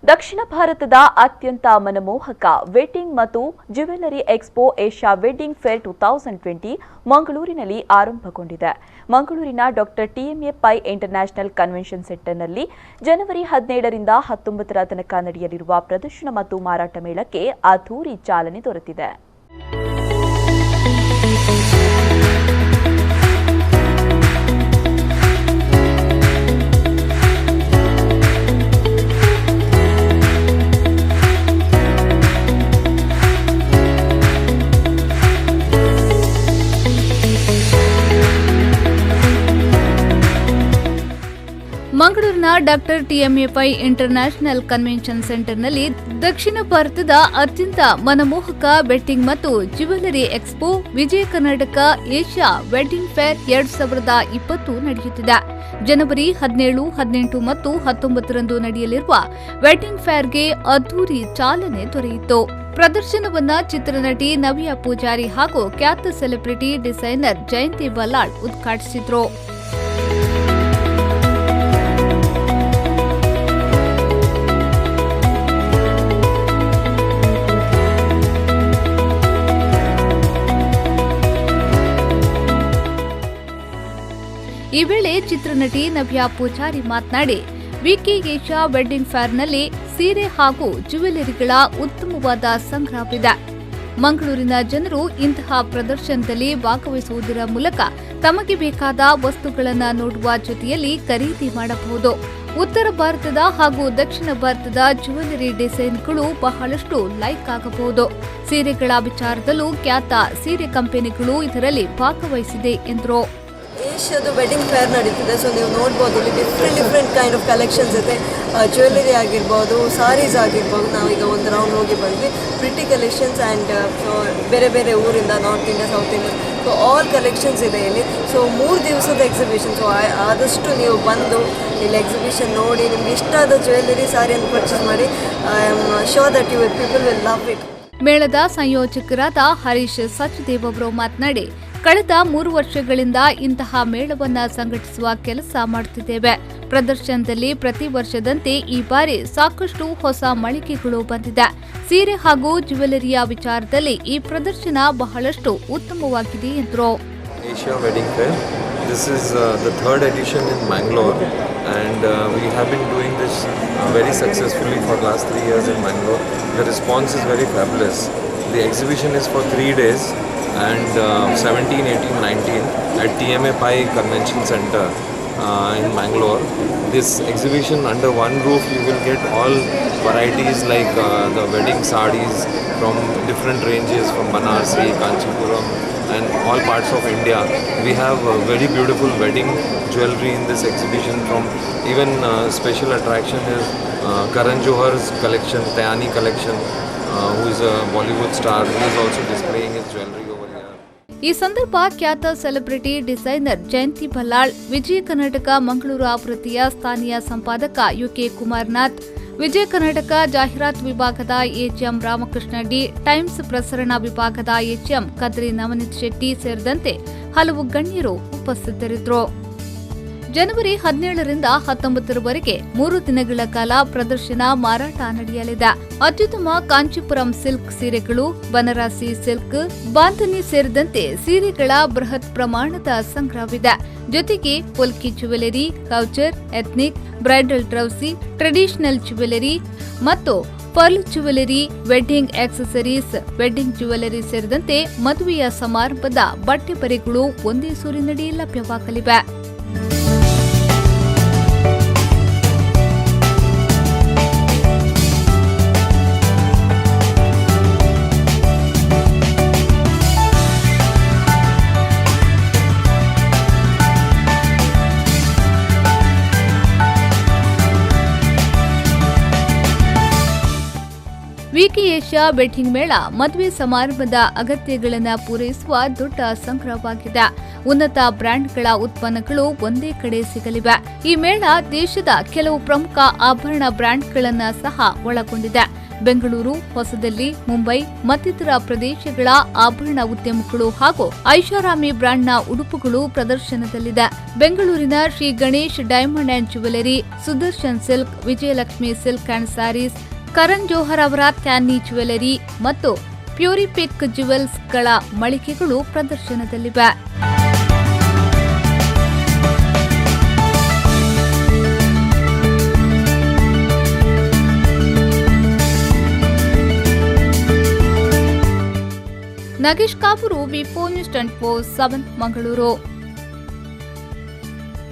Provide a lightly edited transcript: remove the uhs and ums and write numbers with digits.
ದಕ್ಷಿಣ ಭಾರತದ ಅತ್ಯಂತ ಮನಮೋಹಕ ವೆಡ್ಡಿಂಗ್ ಮತ್ತು jewellery expo Asia wedding fair 2020 ಮಂಗಳೂರಿನಲ್ಲಿ ಆರಂಭಗೊಂಡಿದೆ. ಮಂಗಳೂರಿನ doctor TMA Pai international convention ಸೆಂಟರ್ನಲ್ಲಿ ಜನವರಿ 17ರಿಂದ 19ರ ತನಕ ನಡೆಯಲಿರುವ ಪ್ರದರ್ಶನ ಮತ್ತು ಮಾರಾಟ ಮೇಳಕ್ಕೆ ಅದ್ಧೂರಿ ಚಾಲನೆ ದೊರೆತಿದೆ. ಮಂಗಳೂರಿನ doctor TMA Pai international convention ಸೆಂಟರ್ನಲ್ಲಿ ದಕ್ಷಿಣ ಭಾರತದ ಅತ್ಯಂತ ಮನಮೋಹಕ ವೆಡ್ಡಿಂಗ್ ಮತ್ತು jewellery expo Vijaya Karnataka Asia wedding fair 2020 ನಡೆಯುತ್ತಿದೆ. ಜನವರಿ 17, 18 ಮತ್ತು 19ರಂದು ನಡೆಯಲಿರುವ ವೆಡ್ಡಿಂಗ್ ಫೇರ್ಗೆ ಅದ್ಧೂರಿ ಚಾಲನೆ ದೊರೆಯಿತು. ಪ್ರದರ್ಶನವನ್ನ ಚಿತ್ರನಟಿ ನವ್ಯಾ ಪೂಜಾರಿ ಹಾಗೂ ಖ್ಯಾತ ಸೆಲೆಬ್ರಿಟಿ ಡಿಸೈನರ್ ಜಯಂತಿ ಬಲ್ಲಾಳ್ ಉದ್ಘಾಟಿಸಿದ್ರು. ಈ ವೇಳೆ ಚಿತ್ರನಟಿ ನವ್ಯಾ ಪೂಜಾರಿ ಮಾತನಾಡಿ, ವಿಕೆ ಏಷ್ಯಾ ವೆಡ್ಡಿಂಗ್ ಫೇರ್ನಲ್ಲಿ ಸೀರೆ ಹಾಗೂ ಜ್ಯುವೆಲರಿಗಳ ಉತ್ತಮವಾದ ಸಂಗ್ರಹವಿದೆ. ಮಂಗಳೂರಿನ ಜನರು ಇಂತಹ ಪ್ರದರ್ಶನದಲ್ಲಿ ಭಾಗವಹಿಸುವುದರ ಮೂಲಕ ತಮಗೆ ಬೇಕಾದ ವಸ್ತುಗಳನ್ನು ನೋಡುವ ಜೊತೆಯಲ್ಲಿ ಖರೀದಿ ಮಾಡಬಹುದು. ಉತ್ತರ ಭಾರತದ ಹಾಗೂ ದಕ್ಷಿಣ ಭಾರತದ ಜ್ಯುವೆಲರಿ ಡಿಸೈನ್ಗಳು ಬಹಳಷ್ಟು ಲೈಕ್ ಆಗಬಹುದು. ಸೀರೆಗಳ ವಿಚಾರದಲ್ಲೂ ಖ್ಯಾತ ಸೀರೆ ಕಂಪನಿಗಳು ಇದರಲ್ಲಿ ಭಾಗವಹಿಸಿದೆ ಎಂದರು. ಏಷ್ಯಾದ ವೆಡ್ಡಿಂಗ್ ಫೇರ್ ನಡೀತಿದೆ. ಸೊ ನೀವು ನೋಡ್ಬೋದು, ಇಲ್ಲಿ ಡಿಫ್ರೆಂಟ್ ಕೈಂಡ್ ಆಫ್ ಕಲೆಕ್ಷನ್ಸ್ ಇದೆ. ಜ್ಯುವೆಲರಿ ಆಗಿರ್ಬೋದು, ಸಾರೀಸ್ ಆಗಿರ್ಬೋದು. ನಾವೀಗ ಒಂದು ರೌಂಡ್ ಹೋಗಿ ಬಂದ್ವಿ. ಪ್ರಿಟಿ ಕಲೆಕ್ಷನ್ಸ್ ಆ್ಯಂಡ್ ಬೇರೆ ಬೇರೆ ಊರಿಂದ, north India, south India, so all collections ಇದೆ ಇಲ್ಲಿ. ಸೊ 3 ದಿವಸದ ಎಕ್ಸಿಬಿಷನ್. ಸೊ ಆದಷ್ಟು ನೀವು ಬಂದು ಇಲ್ಲಿ ಎಕ್ಸಿಬಿಷನ್ ನೋಡಿ ನಿಮ್ಗೆ ಇಷ್ಟಾದ ಜ್ಯುವೆಲರಿ ಸಾರಿಯನ್ನು ಪರ್ಚೇಸ್ ಮಾಡಿ. I am sure that people will love it. ಮೇಳದ ಸಂಯೋಜಕರಾದ ಹರೀಶ್ ಸಚ್ದೇವ್ ಅವರು ಮಾತನಾಡಿ, ಕಳೆದ 3 ವರ್ಷಗಳಿಂದ ಇಂತಹ ಮೇಳವನ್ನ ಸಂಘಟಿಸುವ ಕೆಲಸ ಮಾಡುತ್ತಿದ್ದೇವೆ. ಪ್ರದರ್ಶನದಲ್ಲಿ ಪ್ರತಿ ವರ್ಷದಂತೆ ಈ ಬಾರಿ ಸಾಕಷ್ಟು ಹೊಸ ಮಳಿಗೆಗಳು ಬಂದಿದೆ. ಸೀರೆ ಹಾಗೂ ಜ್ಯುವೆಲರಿಯ ವಿಚಾರದಲ್ಲಿ ಈ ಪ್ರದರ್ಶನ ಬಹಳಷ್ಟು ಉತ್ತಮವಾಗಿದೆ ಎಂದರು. Asia Wedding Fair. This is the 3rd edition in Mangalore, and we have been doing this very successfully for the last 3 years in Mangalore. The response is very fabulous. The exhibition is for 3 days. And 17, 18, 19 at TMA Pi Convention Center in Mangalore. This exhibition under one roof, you will get all varieties like the wedding sarees from different ranges from Banarsi, Kanchipuram and all parts of India. We have very beautiful wedding jewelry in this exhibition. From even special attraction is Karan Johar's collection, Tayani collection, who is a Bollywood star. He is also displaying his jewelry. ಈ ಸಂದರ್ಭ ಖ್ಯಾತ celebrity designer ಜಯಂತಿ ಬಲ್ಲಾಳ್, ವಿಜಯ ಕರ್ನಾಟಕ ಮಂಗಳೂರು ಆವೃತ್ತಿಯ ಸ್ಥಾನೀಯ ಸಂಪಾದಕ UK ಕುಮಾರನಾಥ್, Vijaya Karnataka ಜಾಹೀರಾತು ವಿಭಾಗದ HM Ramakrishna D, times ಪ್ರಸರಣ ವಿಭಾಗದ HM Kadri Navneet Shetty ಸೇರಿದಂತೆ ಹಲವು ಗಣ್ಯರು ಉಪಸ್ಥಿತರಿದ್ದರು. ಜನವರಿ 17ರಿಂದ 19ರವರೆಗೆ 3 ದಿನಗಳ ಕಾಲ ಪ್ರದರ್ಶನ ಮಾರಾಟ ನಡೆಯಲಿದೆ. ಅತ್ಯುತ್ತಮ ಕಾಂಚೀಪುರಂ ಸಿಲ್ಕ್ ಸೀರೆಗಳು, ಬನಾರಸಿ ಸಿಲ್ಕ್, ಬಾಂಧನಿ ಸೇರಿದಂತೆ ಸೀರೆಗಳ ಬೃಹತ್ ಪ್ರಮಾಣದ ಸಂಗ್ರಹವಿದೆ. ಜೊತೆಗೆ polki jewellery, couture, ethnic, bridal trousseau, traditional jewellery ಮತ್ತು pearl jewellery, wedding accessories, wedding jewellery ಸೇರಿದಂತೆ ಮದುವೆಯ ಸಮಾರಂಭದ ಬಟ್ಟೆ ಬರೆಗಳು ಒಂದೇ ಸೂರಿನಡಿ ಲಭ್ಯವಾಗಲಿವೆ. ವಿಕೆ ಏಷ್ಯಾ ವೆಡ್ಡಿಂಗ್ ಮೇಳ ಮದುವೆ ಸಮಾರಂಭದ ಅಗತ್ಯಗಳನ್ನು ಪೂರೈಸುವ ದೊಡ್ಡ ಸಂಗ್ರಹವಾಗಿದೆ. ಉನ್ನತ ಬ್ರ್ಯಾಂಡ್ಗಳ ಉತ್ಪನ್ನಗಳು ಒಂದೇ ಕಡೆ ಸಿಗಲಿವೆ. ಈ ಮೇಳ ದೇಶದ ಕೆಲವು ಪ್ರಮುಖ ಆಭರಣ ಬ್ರ್ಯಾಂಡ್ಗಳನ್ನು ಸಹ ಒಳಗೊಂಡಿದೆ. ಬೆಂಗಳೂರು, ಹೊಸದಿಲ್ಲಿ, ಮುಂಬೈ ಮತ್ತಿತರ ಪ್ರದೇಶಗಳ ಆಭರಣ ಉದ್ಯಮಗಳು ಹಾಗೂ ಐಷಾರಾಮಿ ಬ್ರ್ಯಾಂಡ್ನ ಉಡುಪುಗಳು ಪ್ರದರ್ಶನದಲ್ಲಿದೆ. ಬೆಂಗಳೂರಿನ Shri Ganesh diamond and jewellery, Sudarshan silk, Vijayalakshmi silk and sarees, Karan Johar ಅವರ ಕ್ಯಾನ್ನಿ ಜ್ಯುವೆಲರಿ ಮತ್ತು ಪ್ಯೂರಿಪಿಕ್ ಜ್ಯುವೆಲ್ಸ್ಗಳ ಮಳಿಗೆಗಳು ಪ್ರದರ್ಶನದಲ್ಲಿವೆ. ನಾಗೇಶ್ ಕಾಪೂರು, ವಿ4 ನ್ಯೂಸ್ 24/7 ಮಂಗಳೂರು.